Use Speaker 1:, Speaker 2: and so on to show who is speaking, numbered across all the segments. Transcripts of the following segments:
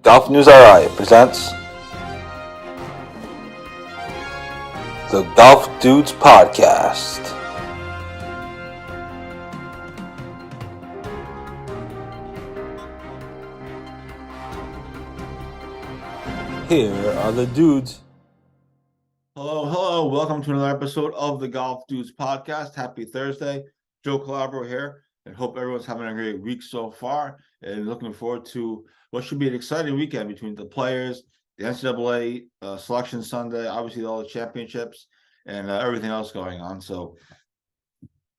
Speaker 1: GolfNewsRI presents the Golf Dudes Podcast. Here are the dudes.
Speaker 2: Hello. Welcome to another episode of the Golf Dudes Podcast. Happy Thursday. Joe Calabro here, and hope everyone's having a great week so far, and looking forward to what should be an exciting weekend between the players, the NCAA Selection Sunday, obviously all the championships, and everything else going on. So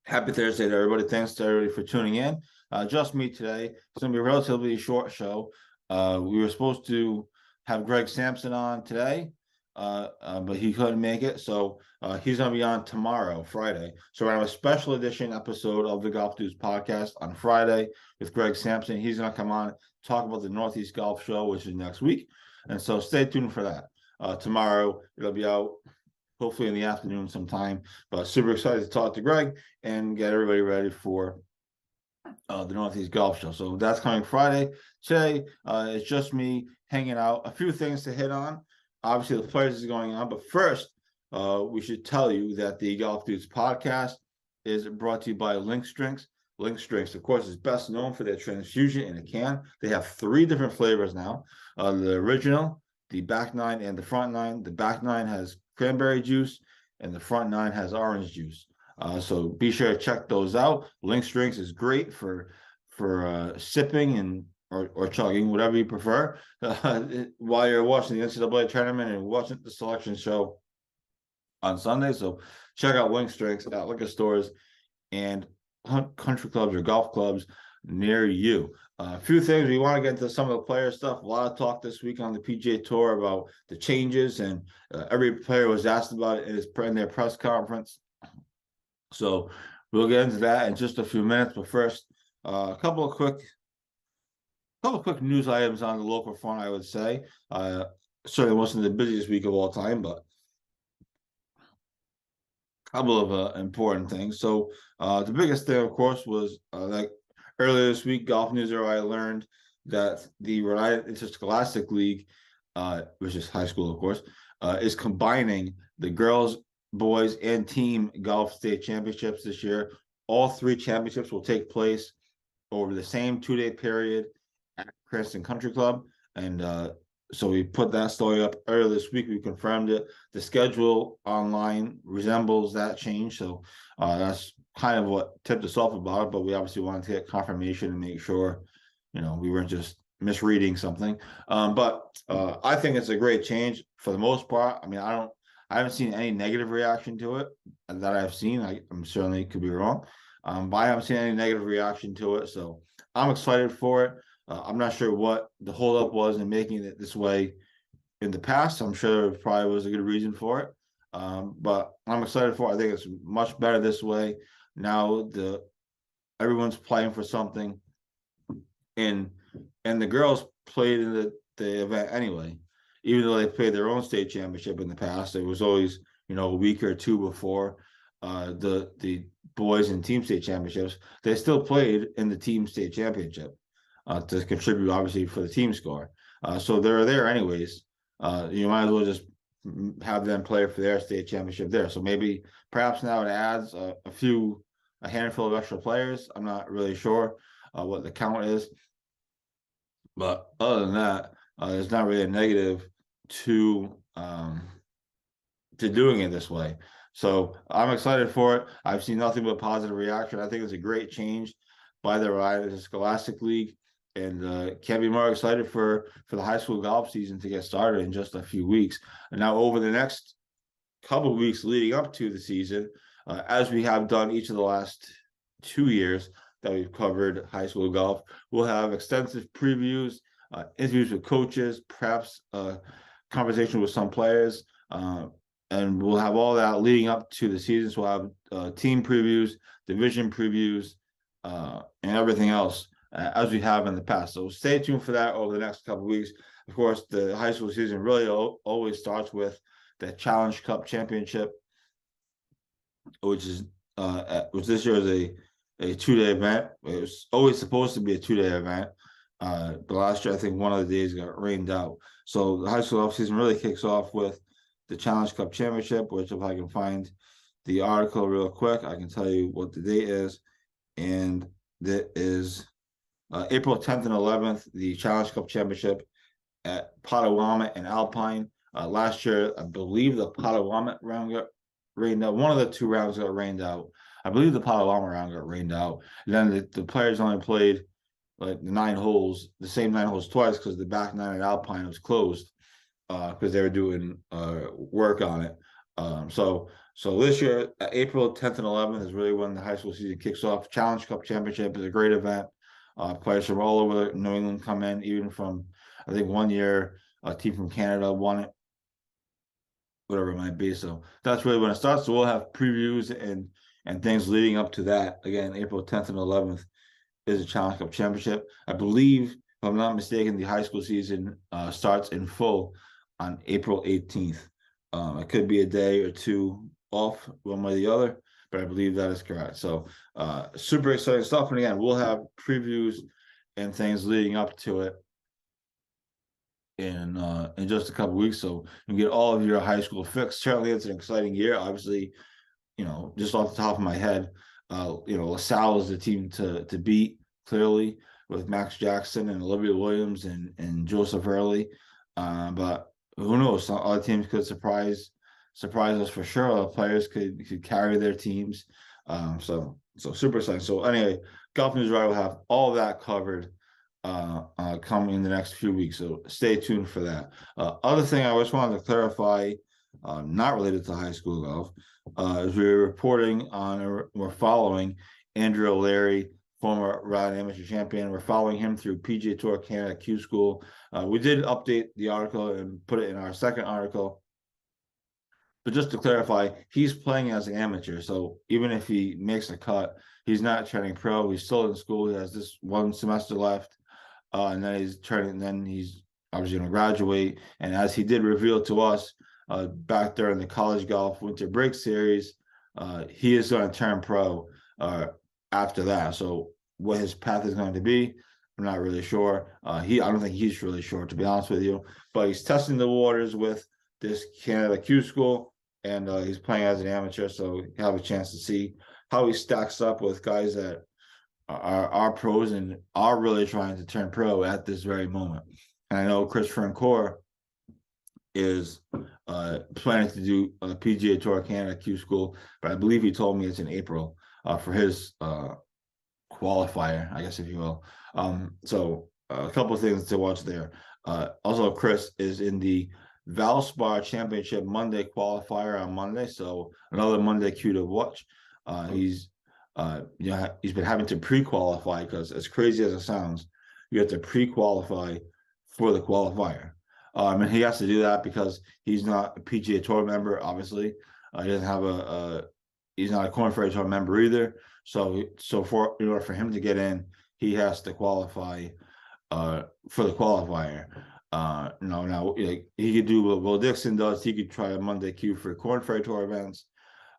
Speaker 2: happy Thursday to everybody. Thanks to everybody for tuning in. Just me today. It's going to be a relatively short show. We were supposed to have Greg Sampson on today, but he couldn't make it. So he's going to be on tomorrow, Friday. So we're going to have a special edition episode of the Golf Dudes Podcast on Friday with Greg Sampson. He's going to come on, talk about the Northeast Golf Show, which is next week. And so stay tuned for that. Tomorrow, it'll be out hopefully in the afternoon sometime. But super excited to talk to Greg and get everybody ready for the Northeast Golf Show. So that's coming Friday. Today, it's just me hanging out. A few things to hit on. Obviously, the players is going on. But first, we should tell you that the Golf Dudes Podcast is brought to you by Link's Drinks. Link's Drinks, of course, is best known for their transfusion in a can. They have 3 different flavors now. The original, the back 9, and the front 9. The back 9 has cranberry juice, and the front 9 has orange juice. So be sure to check those out. Link's Drinks is great for sipping and or chugging, whatever you prefer, while you're watching the NCAA tournament and watching the selection show on Sunday. So check out Link's Drinks at liquor stores and country clubs or golf clubs near you. A few things we want to get into some of the player stuff. A lot of talk this week on the PGA Tour about the changes, and every player was asked about it in their press conference. So we'll get into that in just a few minutes. But first, a couple of quick news items on the local front, I would say. Certainly wasn't the busiest week of all time, but a couple of important things. So the biggest thing, of course, was like earlier this week, GolfNewsRI learned that the Rhode Island Interscholastic League, which is high school, of course, is combining the girls, boys, and team golf state championships this year. All 3 championships will take place over the same 2-day period at Cranston Country Club. And so we put that story up earlier this week. We confirmed it. The schedule online resembles that change. So that's kind of what tipped us off about it. But we obviously wanted to get confirmation and make sure, we weren't just misreading something. But I think it's a great change for the most part. I mean, I haven't seen any negative reaction to it that I've seen. I'm certainly could be wrong, but I haven't seen any negative reaction to it. So I'm excited for it. I'm not sure what the holdup was in making it this way in the past. I'm sure it probably was a good reason for it, but I'm excited for it. I think it's much better this way. Now everyone's playing for something, and the girls played in the event anyway. Even though they played their own state championship in the past, it was always a week or 2 before the boys and team state championships. They still played in the team state championship to contribute, obviously, for the team score. So they're there anyways. You might as well just have them play for their state championship there. So perhaps now it adds a handful of extra players. I'm not really sure what the count is, but other than that, there's not really a negative to doing it this way. So I'm excited for it. I've seen nothing but positive reaction. I think it's a great change by the Rhode Island Scholastic League, and can't be more excited for the high school golf season to get started in just a few weeks. And now over the next couple of weeks leading up to the season, as we have done each of the last 2 years that we've covered high school golf, we'll have extensive previews, interviews with coaches, perhaps conversation with some players, and we'll have all that leading up to the season. So we'll have team previews, division previews, and everything else as we have in the past. So stay tuned for that over the next couple of weeks. Of course, the high school season really always starts with the Challenge Cup Championship, which this year is a 2-day event. It was always supposed to be a 2-day event, But last year, I think one of the days got rained out. So the high school offseason really kicks off with the Challenge Cup Championship, which if I can find the article real quick, I can tell you what the date is. And that is April 10th and 11th, the Challenge Cup Championship at Potawatomi and Alpine. Last year, I believe the Potawatomi round got rained out. One of the two rounds got rained out. I believe the Potawatomi round got rained out. And then the players only played like the 9 holes, the same 9 holes twice because the back 9 at Alpine was closed because they were doing work on it. So this year, April 10th and 11th is really when the high school season kicks off. Challenge Cup Championship is a great event. Players from all over New England come in, even from, I think one year a team from Canada won it, whatever it might be. So that's really when it starts. So we'll have previews and things leading up to that. Again, April 10th and 11th is a Challenge Cup Championship. I believe, if I'm not mistaken, the high school season starts in full on April 18th. It could be a day or two off, one way or the other, but I believe that is correct. So super exciting stuff. And again, we'll have previews and things leading up to it in just a couple weeks. So you can get all of your high school fix. Certainly it's an exciting year. Obviously, just off the top of my head, LaSalle is the team to beat, clearly, with Max Jackson and Olivia Williams and Joseph Early. But who knows? Some other teams could surprise us for sure. Players could carry their teams. So super exciting. So anyway, GolfNewsRI will have all that covered coming in the next few weeks. So stay tuned for that. Other thing I just wanted to clarify, not related to high school golf, is we're reporting on, or we're following Andrew O'Leary, former Rhode Island Amateur champion. We're following him through PGA Tour Canada Q School. We did update the article and put it in our second article. But just to clarify, he's playing as an amateur. So even if he makes a cut, he's not turning pro. He's still in school. He has this one semester left. And then he's obviously going to graduate. And as he did reveal to us back during the College Golf Winter Break Series, he is going to turn pro after that. So what his path is going to be, I'm not really sure. I don't think he's really sure, to be honest with you. But he's testing the waters with this Canada Q School, and he's playing as an amateur, so you have a chance to see how he stacks up with guys that are pros and are really trying to turn pro at this very moment. And I know Christopher Encore is planning to do a PGA Tour Canada Q School, but I believe he told me it's in April for his qualifier, I guess, if you will. So a couple of things to watch there. Also, Chris is in the Valspar Championship Monday qualifier on Monday, so another Monday Q to watch. He's been having to pre-qualify because, as crazy as it sounds, you have to pre-qualify for the qualifier. And he has to do that because he's not a PGA Tour member. Obviously, he doesn't have he's not a Korn Ferry Tour member either. So in order for him to get in, he has to qualify for the qualifier. Now he could do what Will Dixon does. He could try a Monday Q for Korn Ferry Tour events,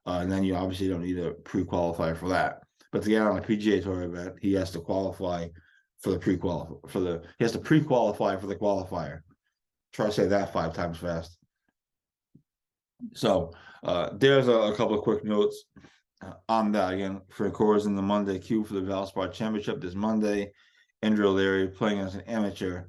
Speaker 2: and then you obviously don't need to pre-qualify for that. But to get on a PGA Tour event, he has to qualify for the he has to pre-qualify for the qualifier. Try to say that 5 times fast. So there's a couple of quick notes on that. Again, Francoeur is in the Monday Q for the Valspar Championship this Monday. Andrew O'Leary playing as an amateur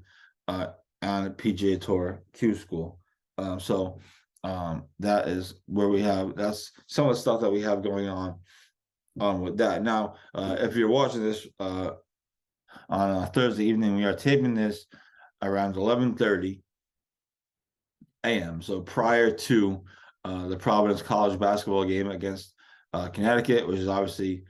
Speaker 2: on a PGA Tour Q School. That is where that's some of the stuff that we have going on with that. Now, if you're watching this on a Thursday evening, we are taping this around 11:30 a.m. So prior to the Providence College basketball game against Connecticut, which obviously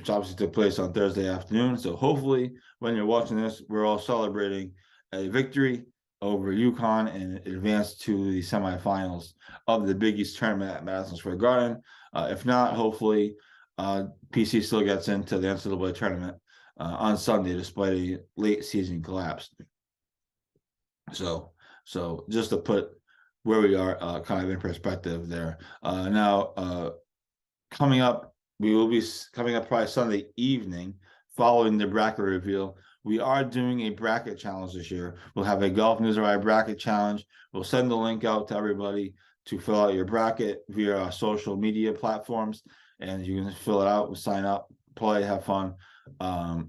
Speaker 2: took place on Thursday afternoon. So hopefully, when you're watching this, we're all celebrating a victory over UConn and advance to the semifinals of the Big East tournament at Madison Square Garden. If not, hopefully, PC still gets into the NCAA tournament on Sunday, despite a late season collapse. So just to put where we are kind of in perspective there. Now, coming up, we will be coming up probably Sunday evening following the bracket reveal. we are doing a bracket challenge this year. We'll have a GolfNewsRI bracket challenge. We'll send the link out to everybody to fill out your bracket via our social media platforms, and you can fill it out, sign up, play, have fun,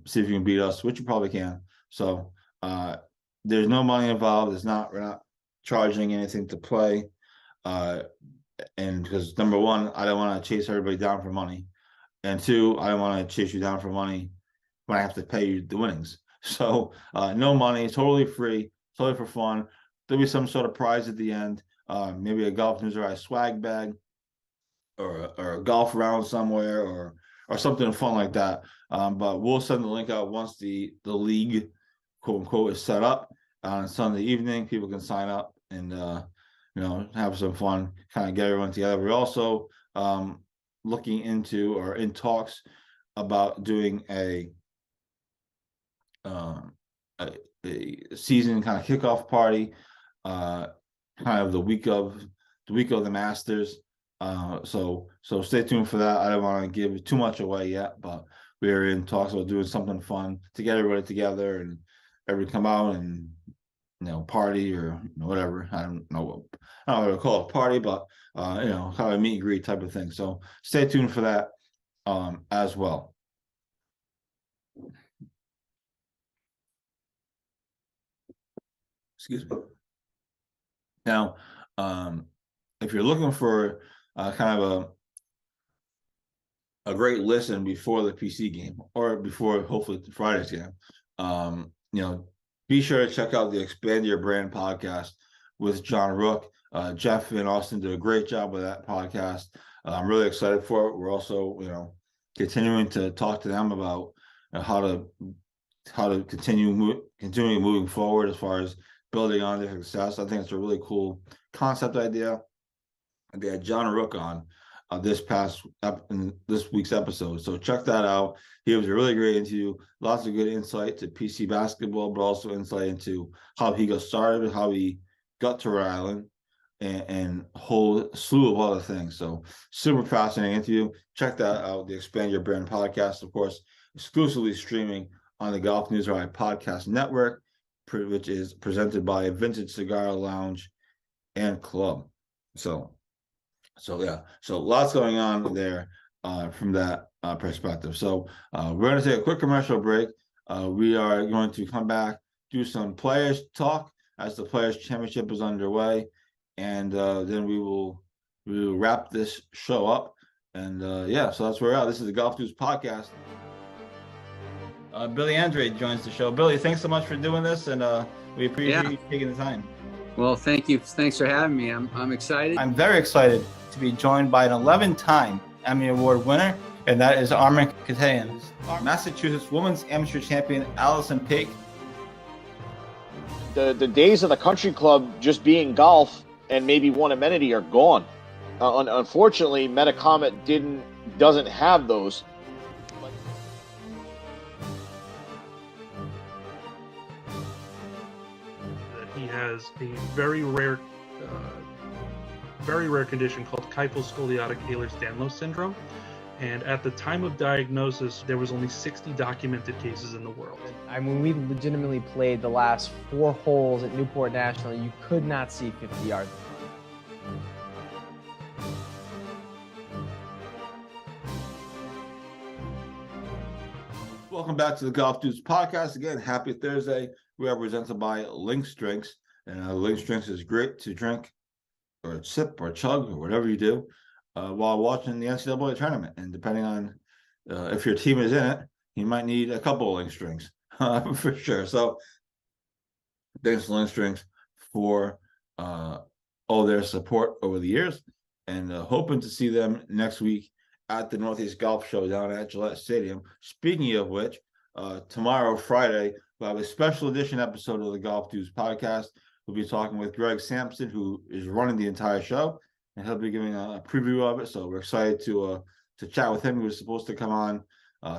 Speaker 2: see if you can beat us, which you probably can. So there's no money involved. We're not charging anything to play. And because number one, I don't want to chase everybody down for money. And two, I don't want to chase you down for money when I have to pay you the winnings. So no money, totally free, totally for fun. There'll be some sort of prize at the end, maybe a GolfNewsRI swag bag, or a golf round somewhere, or something fun like that. But we'll send the link out once the league, quote unquote, is set up on Sunday evening. People can sign up and have some fun, kind of get everyone together. We're also looking into, or in talks about, doing a season kind of kickoff party, kind of the week of the Masters. So stay tuned for that. I don't want to give too much away yet, but we're in talks about doing something fun to get everybody together and everybody come out and party, or whatever. I don't know what to call it, party, but kind of a meet and greet type of thing. So stay tuned for that as well. Excuse me. Now, if you're looking for kind of a great listen before the PC game, or before hopefully Friday's game, be sure to check out the Expand Your Brand podcast with John Rook. Jeff and Austin did a great job with that podcast. I'm really excited for it. We're also, continuing to talk to them about how to continue moving forward as far as building on their success. I think it's a really cool concept idea. And they had John Rook on this week's episode, so check that out. He was a really great interview, lots of good insight to PC basketball, but also insight into how he got started, how he got to Rhode Island, and a whole slew of other things. So super fascinating interview. Check that out, the Expand Your Brand podcast, of course, exclusively streaming on the GolfNewsRI podcast network, which is presented by Vintage Cigar Lounge and Club. So lots going on there from that perspective. So we're going to take a quick commercial break. We are going to come back, do some players talk as the Players Championship is underway, and then we will wrap this show up. And so that's where we're at. This is the Golf Dudes podcast. Billy Andre joins the show. Billy, thanks so much for doing this, and we appreciate you taking the time.
Speaker 3: Well, thank you. Thanks for having me. I'm excited.
Speaker 2: I'm very excited to be joined by an 11-time Emmy Award winner, and that is Armin Katayan. Massachusetts Women's Amateur Champion Allison Paik.
Speaker 4: The days of the country club just being golf and maybe one amenity are gone. Unfortunately, Metacomet doesn't have those.
Speaker 5: He has a very rare condition called kyphoscoliotic Ehlers-Danlos syndrome. And at the time of diagnosis, there was only 60 documented cases in the world.
Speaker 6: I mean, we legitimately played the last 4 holes at Newport National. You could not see 50 yards.
Speaker 2: Welcome back to the Golf Dudes podcast. Again, happy Thursday. We are presented by Lynx Drinks. And Lynx Drinks is great to drink or sip or chug or whatever you do while watching the NCAA tournament. And depending on if your team is in it, you might need a couple of Lynx Drinks for sure. So thanks to Lynx Drinks for all their support over the years, and hoping to see them next week at the Northeast Golf Show down at Gillette Stadium. Speaking of which, tomorrow, Friday, we'll have a special edition episode of the Golf Dudes podcast. We'll be talking with Greg Sampson, who is running the entire show, and he'll be giving a preview of it. So we're excited to chat with him. He was supposed to come on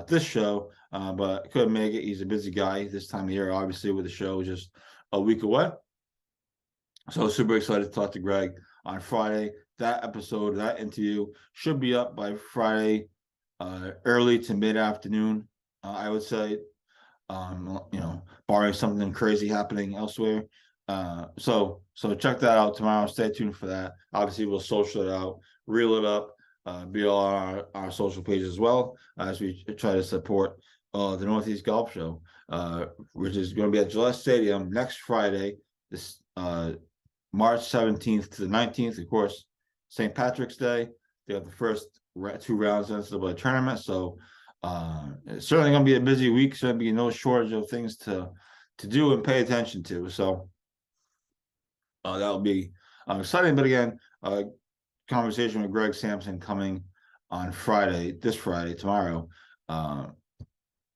Speaker 2: this show, but couldn't make it. He's a busy guy this time of year, obviously, with the show just a week away. So super excited to talk to Greg on Friday. That episode, that interview should be up by Friday, early to mid-afternoon, I would say. Barring something crazy happening elsewhere. So check that out tomorrow. Stay tuned for that. Obviously, we'll social it out, reel it up, be all on our social page as well as we try to support the Northeast Golf Show, which is going to be at Gillette Stadium next Friday, this March 17th to the 19th. Of course, St. Patrick's Day. They have the first 2 rounds of the NCAA tournament, so it's certainly going to be a busy week. Certainly be no shortage of things to do and pay attention to. So that'll be exciting. But again, conversation with Greg Sampson coming on this Friday, tomorrow.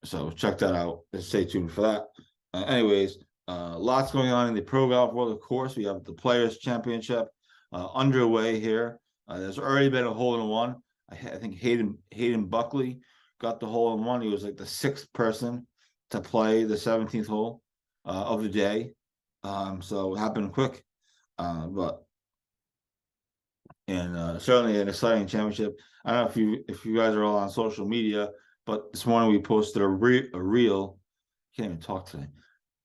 Speaker 2: So check that out and stay tuned for that. Anyways, lots going on in the pro golf world. Of course, we have the Players Championship underway here. There's already been a hole-in-one. I think Hayden Buckley got the hole-in-one. He was like the 6th person to play the 17th hole of the day. So it happened quick, but certainly an exciting championship. I don't know if you guys are all on social media, but this morning we posted a reel. Can't even talk today.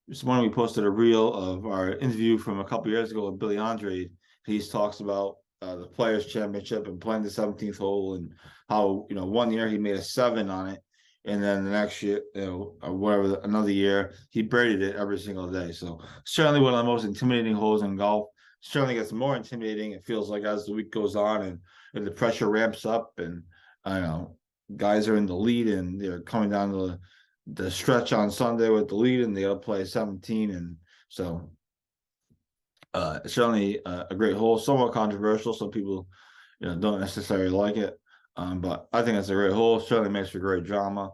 Speaker 2: This morning we posted a reel of our interview from a couple years ago with Billy Andrade. He talks about the Players Championship and playing the 17th hole, and how 1 year he made a 7 on it, and then the next year, another year he birdied it every single day. So certainly one of the most intimidating holes in golf. Certainly gets more intimidating, it feels like, as the week goes on and the pressure ramps up, and I know guys are in the lead and they're coming down to the stretch on Sunday with the lead, and they got to play 17, and so it's certainly a great hole. Somewhat controversial. Some people, don't necessarily like it, but I think it's a great hole. Certainly makes for great drama.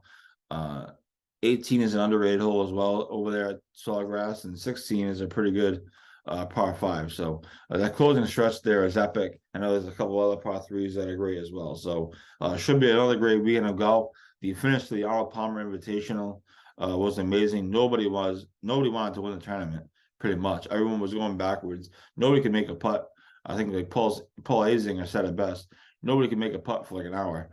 Speaker 2: 18 is an underrated hole as well over there at Sawgrass, and 16 is a pretty good par 5. So that closing stretch there is epic. I know there's a couple other par 3s that are great as well. So should be another great weekend of golf. The finish to the Arnold Palmer Invitational was amazing. Nobody wanted to win the tournament. Pretty much everyone was going backwards. Nobody could make a putt. I think like Paul Azinger said it best. Nobody could make a putt for like an hour.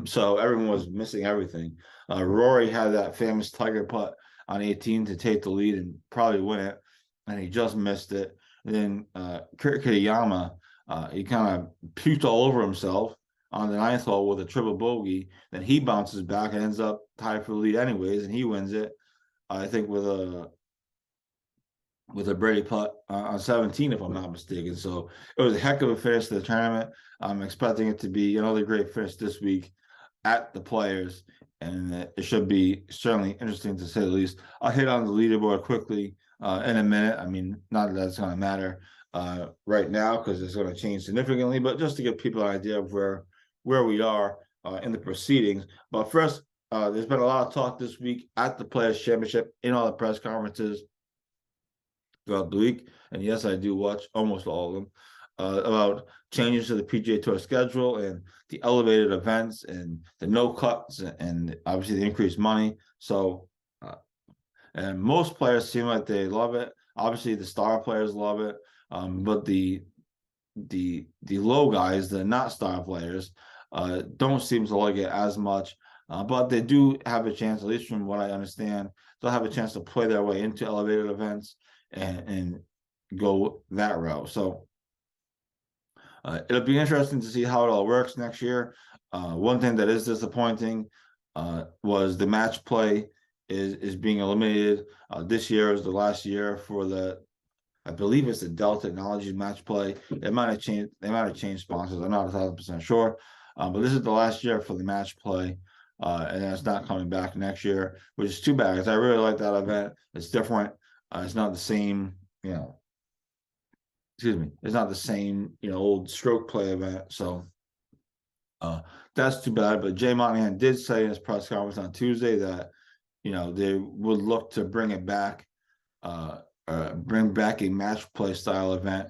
Speaker 2: So everyone was missing everything. Rory had that famous Tiger putt on 18 to take the lead and probably win it, and he just missed it. And then Kurt Kitayama, he kind of puked all over himself on the 9th hole with a triple bogey. Then he bounces back and ends up tied for the lead anyways, and he wins it. I think with a birdie putt on 17, if I'm not mistaken. So it was a heck of a finish to the tournament. I'm expecting it to be another great finish this week at the Players, and it should be certainly interesting to say the least. I'll hit on the leaderboard quickly in a minute. I mean, not that it's going to matter right now because it's going to change significantly, but just to give people an idea of where we are in the proceedings. But first, there's been a lot of talk this week at the Players Championship in all the press conferences throughout the week, and yes, I do watch almost all of them, about changes to the PGA Tour schedule and the elevated events and the no cuts and obviously the increased money. So, and most players seem like they love it. Obviously, the star players love it, but the low guys, the not star players, don't seem to like it as much. But they do have a chance, at least from what I understand, they'll have a chance to play their way into elevated events and go that route. So it'll be interesting to see how it all works next year. One thing that is disappointing was the match play is being eliminated. This year is the last year for I believe it's the Dell Technologies match play. They might have changed sponsors. I'm not 1,000% sure, but this is the last year for the match play. And then it's not coming back next year, which is too bad because I really like that event. It's different. It's not the same, it's not the same, old stroke play event. So that's too bad. But Jay Monahan did say in his press conference on Tuesday that, they would look to bring it back, bring back a match play style event,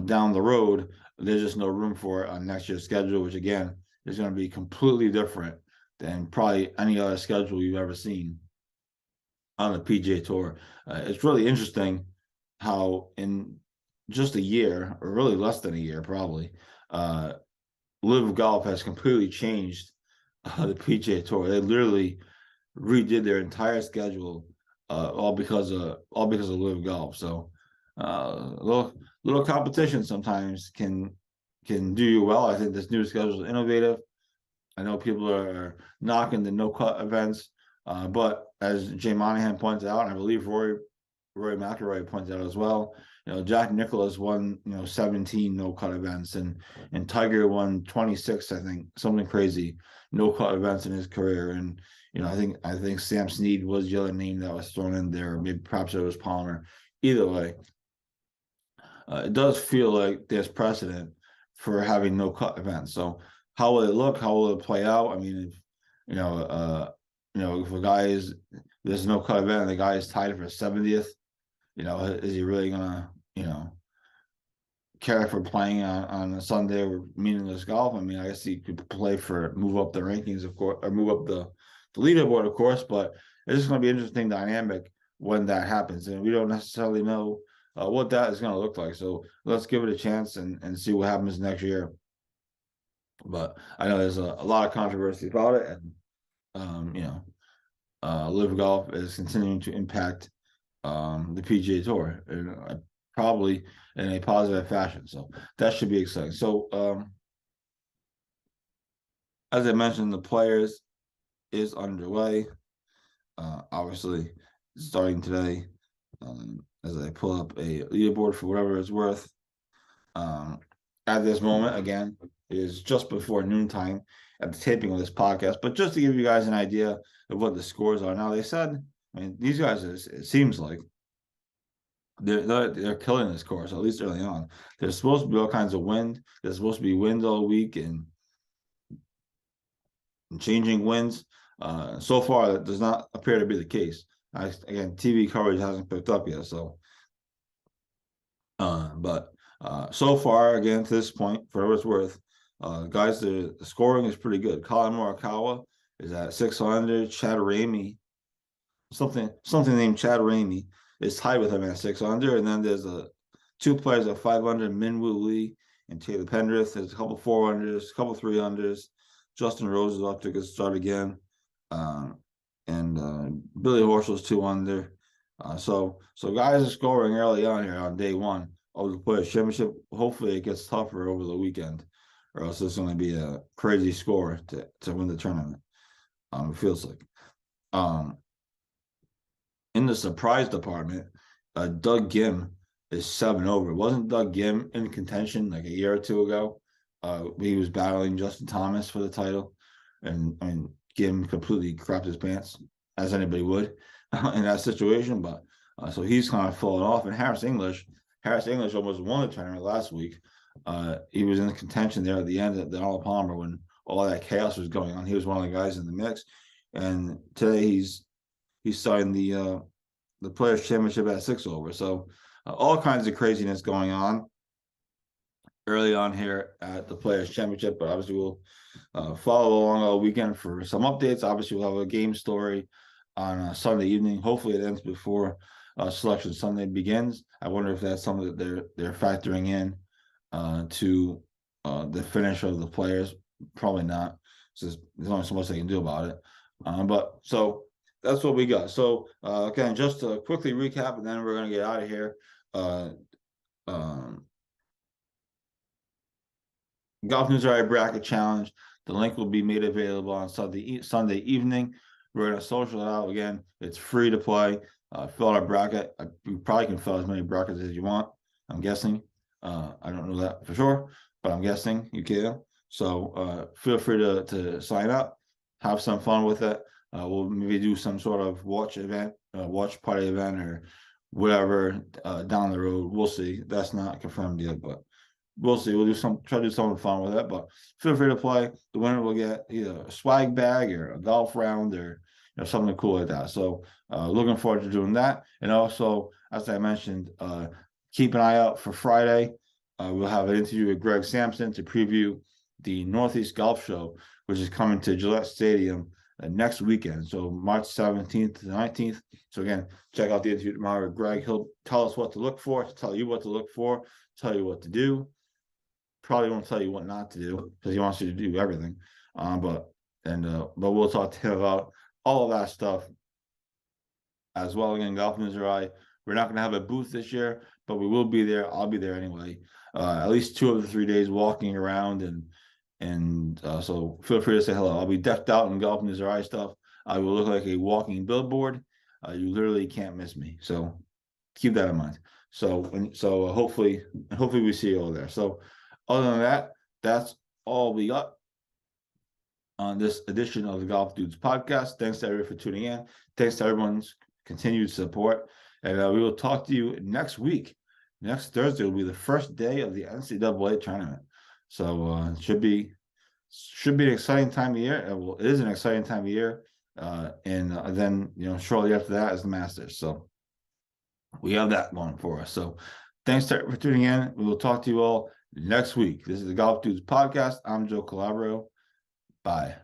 Speaker 2: down the road. There's just no room for it on next year's schedule, which again is going to be completely different than probably any other schedule you've ever seen on the PGA Tour. It's really interesting how in just a year, or really less than a year probably, Live Golf has completely changed the PGA Tour. They literally redid their entire schedule, all because of Live Golf. So, little competition sometimes can do you well. I think this new schedule is innovative. I know people are knocking the no cut events, but as Jay Monahan points out, and I believe Rory McIlroy points out as well, Jack Nicklaus won 17 no cut events, and Tiger won 26, I think, something crazy no cut events in his career. And I think Sam Snead was the other name that was thrown in there. Maybe perhaps it was Palmer. Either way, it does feel like there's precedent for having no cut events. So how will it look? How will it play out? I mean, if a guy there's no cut event and the guy is tied for 70th, is he really gonna, care for playing on a Sunday or meaningless golf? I mean, I guess he could play for move up the rankings, of course, or move up the leaderboard, of course, but it's just gonna be an interesting dynamic when that happens. And we don't necessarily know what that is gonna look like. So let's give it a chance and see what happens next year. But I know there's a lot of controversy about it, and Live Golf is continuing to impact the PGA Tour, probably in a positive fashion. So that should be exciting. So as I mentioned, the Players is underway. Obviously, starting today. As I pull up a leaderboard for whatever it's worth. At this moment, again, it is just before noontime at the taping of this podcast. But just to give you guys an idea of what the scores are now, they said, I mean, these guys, it seems like they're killing this course, at least early on. There's supposed to be all kinds of wind. There's supposed to be wind all week and changing winds. So far, that does not appear to be the case. Again, TV coverage hasn't picked up yet. So, but so far, again, to this point, for what it's worth, guys, the scoring is pretty good. Colin Morikawa is at 600. Chad Ramey, something named Chad Ramey, is tied with him at 600. And then there's two players at 500, Minwoo Lee and Taylor Pendrith. There's a couple 400s, a couple 300s. Justin Rose is off to a good start again. And Billy Horschel's 2 under. So guys are scoring early on here on day one of the Players Championship. Hopefully it gets tougher over the weekend, or else it's going to be a crazy score to win the tournament. It feels like. In the surprise department, Doug Gim is 7 over. Wasn't Doug Gim in contention like a year or two ago? He was battling Justin Thomas for the title, and I mean, Gim completely crapped his pants, as anybody would in that situation. But so he's kind of fallen off. And Harris English almost won the tournament last week. He was in contention there at the end at the Arnold Palmer when all that chaos was going on. He was one of the guys in the mix. And today he's starting the Players Championship at 6 over. So all kinds of craziness going on early on here at the Players Championship. But obviously we'll follow along all weekend for some updates. Obviously we'll have a game story on Sunday evening. Hopefully it ends before Selection Sunday begins. I wonder if that's something that they're factoring in to the finish of the Players. Probably not. There's only so much they can do about it. But so that's what we got. So again, just to quickly recap, and then we're going to get out of here. GolfNewsRI Bracket Challenge. The link will be made available on Sunday evening. We're going to social it out again. It's free to play. Fill out a bracket. You probably can fill as many brackets as you want, I'm guessing. I don't know that for sure, but I'm guessing you can. So feel free to sign up, have some fun with it. We'll maybe do some sort of watch party event or whatever down the road. We'll see. That's not confirmed yet, but we'll see. We'll try to do something fun with it. But feel free to play. The winner will get either a swag bag or a golf round or something cool like that. So looking forward to doing that. And also, as I mentioned, keep an eye out for Friday. We'll have an interview with Greg Sampson to preview the Northeast Golf Show, which is coming to Gillette Stadium next weekend. So March 17th to 19th. So again, check out the interview tomorrow with Greg. He'll tell us what to look for, tell you what to look for, tell you what to do. Probably won't tell you what not to do because he wants you to do everything. But we'll talk to him about all of that stuff as well. Again, Golf News RI. We're not going to have a booth this year, but we will be there. I'll be there anyway. At least 2 of the 3 days walking around, and so feel free to say hello. I'll be decked out in Golf News RI stuff. I will look like a walking billboard. You literally can't miss me. So keep that in mind. So hopefully we see you all there. So other than that, that's all we got on this edition of the Golf Dudes podcast. Thanks to everyone for tuning in. Thanks to everyone's continued support. And we will talk to you next week. Next Thursday will be the first day of the NCAA tournament. So it should be an exciting time of year. It is an exciting time of year. And then, shortly after that is the Masters. So we have that going for us. So thanks for tuning in. We will talk to you all next week. This is the Golf Dudes podcast. I'm Joe Calabro. Bye.